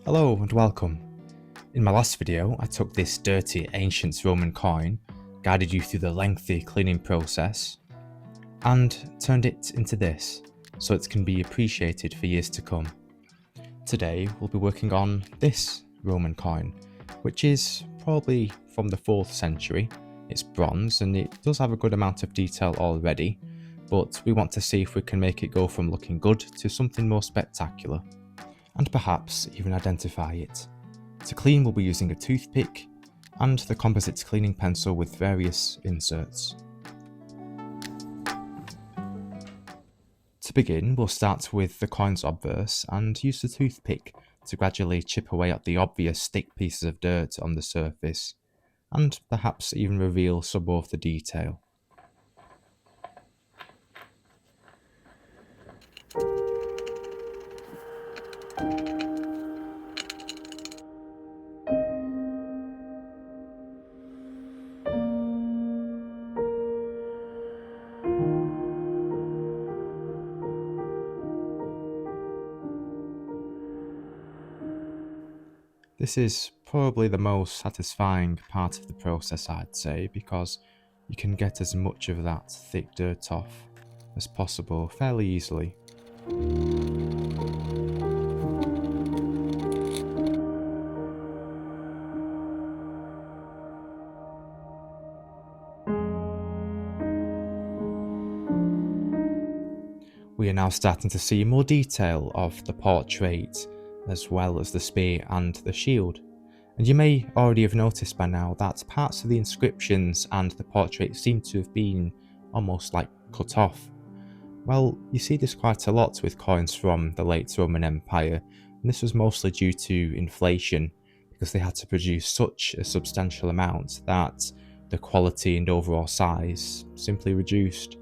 Hello and welcome. In my last video I took this dirty ancient Roman coin, guided you through the lengthy cleaning process, and turned it into this, so it can be appreciated for years to come. Today we'll be working on this Roman coin, which is probably from the 4th century. It's bronze and it does have a good amount of detail already, but we want to see if we can make it go from looking good to something more spectacular, and perhaps even identify it. To clean, we'll be using a toothpick and the composite cleaning pencil with various inserts. To begin, we'll start with the coin's obverse and use the toothpick to gradually chip away at the obvious thick pieces of dirt on the surface, and perhaps even reveal some more of the detail. This is probably the most satisfying part of the process, I'd say, because you can get as much of that thick dirt off as possible fairly easily. We are now starting to see more detail of the portrait, as well as the spear and the shield. And you may already have noticed by now that parts of the inscriptions and the portrait seem to have been almost like cut off. Well, you see this quite a lot with coins from the late Roman Empire, and this was mostly due to inflation, because they had to produce such a substantial amount that the quality and overall size simply reduced.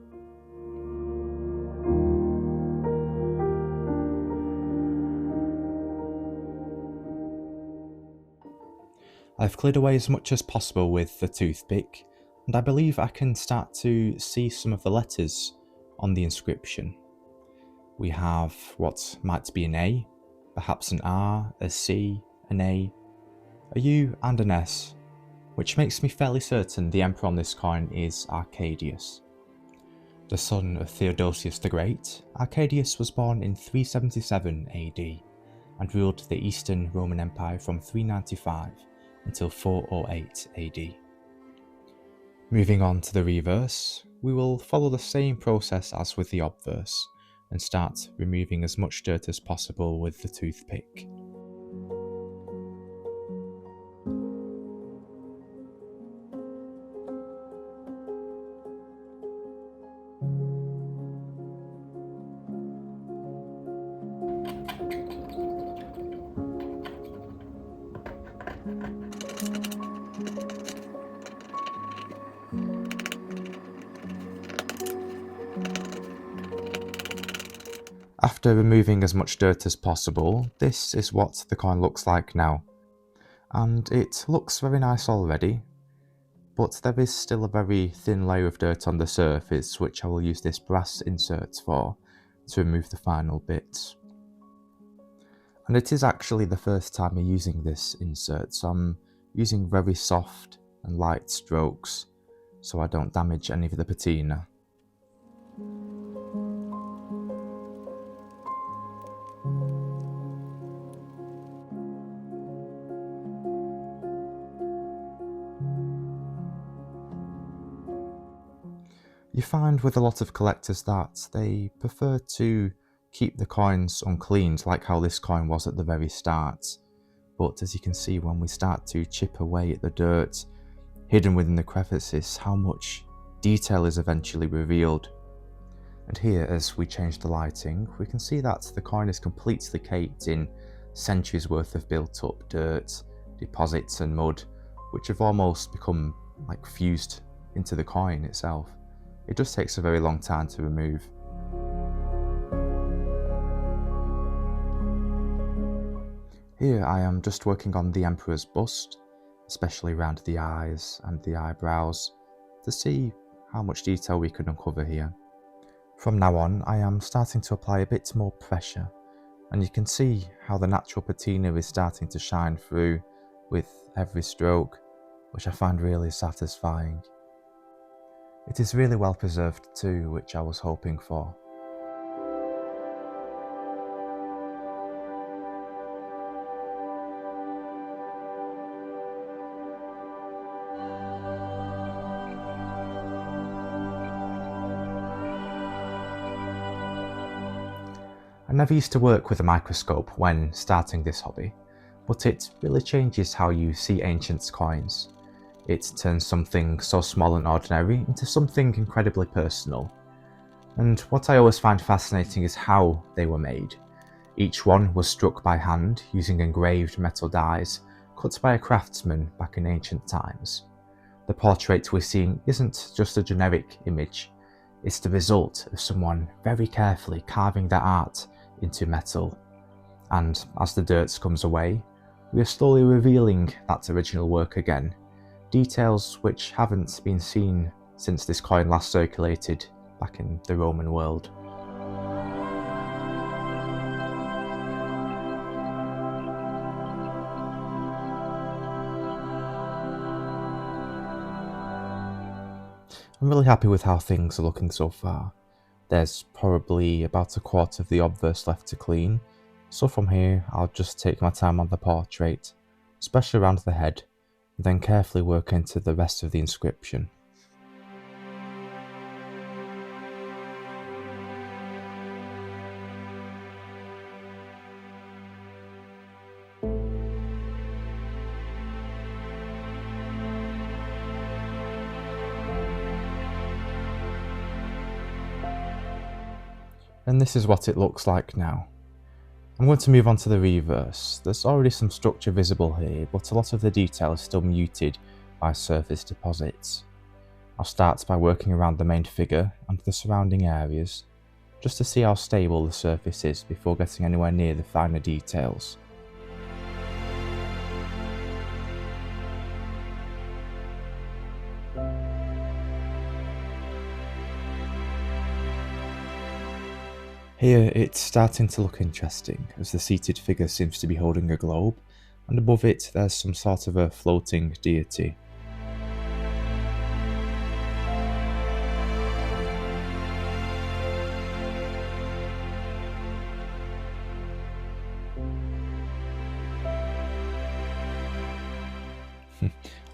I've cleared away as much as possible with the toothpick, and I believe I can start to see some of the letters on the inscription. We have what might be an A, perhaps an R, a C, an A, a U and an S, which makes me fairly certain the emperor on this coin is Arcadius. The son of Theodosius the Great, Arcadius was born in 377 AD and ruled the Eastern Roman Empire from 395 until 408 AD. Moving on to the reverse, we will follow the same process as with the obverse and start removing as much dirt as possible with the toothpick. After removing as much dirt as possible, this is what the coin looks like now. And it looks very nice already, but there is still a very thin layer of dirt on the surface, which I will use this brass insert for to remove the final bits. And it is actually the first time I'm using this insert, so I'm using very soft and light strokes so I don't damage any of the patina. You find with a lot of collectors that they prefer to keep the coins uncleaned, like how this coin was at the very start. But as you can see, when we start to chip away at the dirt hidden within the crevices, how much detail is eventually revealed. And here, as we change the lighting, we can see that the coin is completely caked in centuries worth of built up dirt, deposits and mud, which have almost become like fused into the coin itself. It just takes a very long time to remove. Here I am just working on the emperor's bust, especially around the eyes and the eyebrows, to see how much detail we can uncover here. From now on, I am starting to apply a bit more pressure and you can see how the natural patina is starting to shine through with every stroke, which I find really satisfying. It is really well preserved too, which I was hoping for. I never used to work with a microscope when starting this hobby, but it really changes how you see ancient coins. It turns something so small and ordinary into something incredibly personal. And what I always find fascinating is how they were made. Each one was struck by hand using engraved metal dies cut by a craftsman back in ancient times. The portrait we're seeing isn't just a generic image, it's the result of someone very carefully carving their art into metal. And as the dirt comes away, we are slowly revealing that original work again, details which haven't been seen since this coin last circulated back in the Roman world. I'm really happy with how things are looking so far. There's probably about a quarter of the obverse left to clean, so from here I'll just take my time on the portrait, especially around the head, and then carefully work into the rest of the inscription. And this is what it looks like now. I'm going to move on to the reverse. There's already some structure visible here, but a lot of the detail is still muted by surface deposits. I'll start by working around the main figure and the surrounding areas, just to see how stable the surface is before getting anywhere near the finer details. Here it's starting to look interesting, as the seated figure seems to be holding a globe, and above it there's some sort of a floating deity.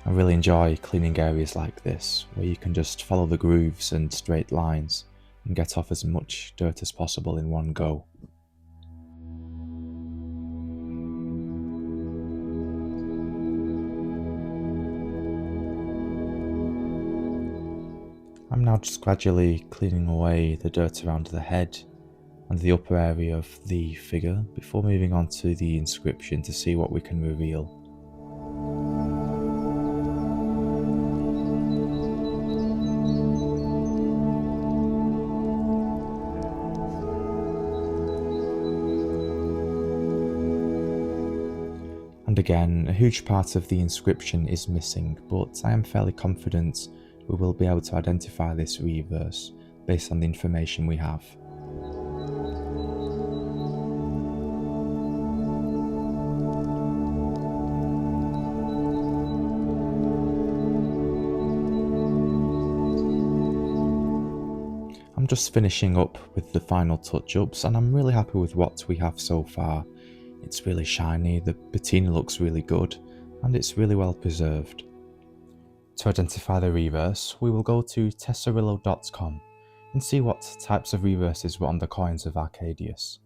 I really enjoy cleaning areas like this, where you can just follow the grooves and straight lines and get off as much dirt as possible in one go. I'm now just gradually cleaning away the dirt around the head and the upper area of the figure before moving on to the inscription to see what we can reveal. And again, a huge part of the inscription is missing, but I am fairly confident we will be able to identify this reverse based on the information we have. I'm just finishing up with the final touch-ups, and I'm really happy with what we have so far. It's really shiny, the patina looks really good, and it's really well preserved. To identify the reverse, we will go to tesserillo.com and see what types of reverses were on the coins of Arcadius.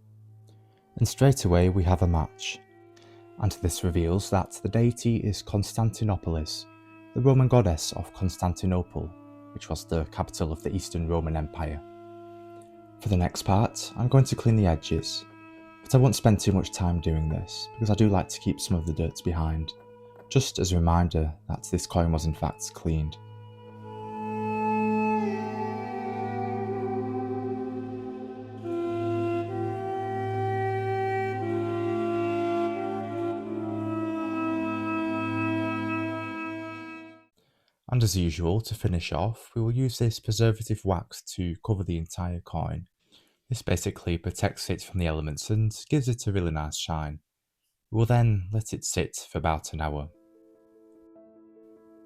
And straight away we have a match, and this reveals that the deity is Constantinopolis, the Roman goddess of Constantinople, which was the capital of the Eastern Roman Empire. For the next part, I'm going to clean the edges, but I won't spend too much time doing this because I do like to keep some of the dirt behind, just as a reminder that this coin was in fact cleaned. And as usual, to finish off, we will use this preservative wax to cover the entire coin, This basically protects it from the elements and gives it a really nice shine. We will then let it sit for about an hour.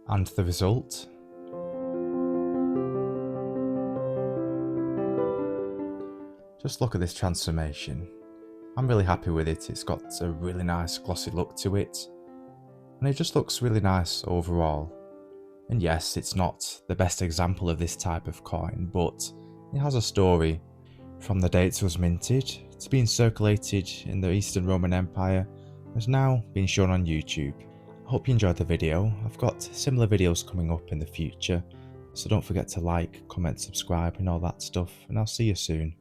And the result? Just look at this transformation. I'm really happy with it. It's got a really nice glossy look to it, and it just looks really nice overall. And yes, it's not the best example of this type of coin, but it has a story. From the date it was minted, it's been circulated in the Eastern Roman Empire, and has now been shown on YouTube. I hope you enjoyed the video. I've got similar videos coming up in the future, so don't forget to like, comment, subscribe and all that stuff, and I'll see you soon.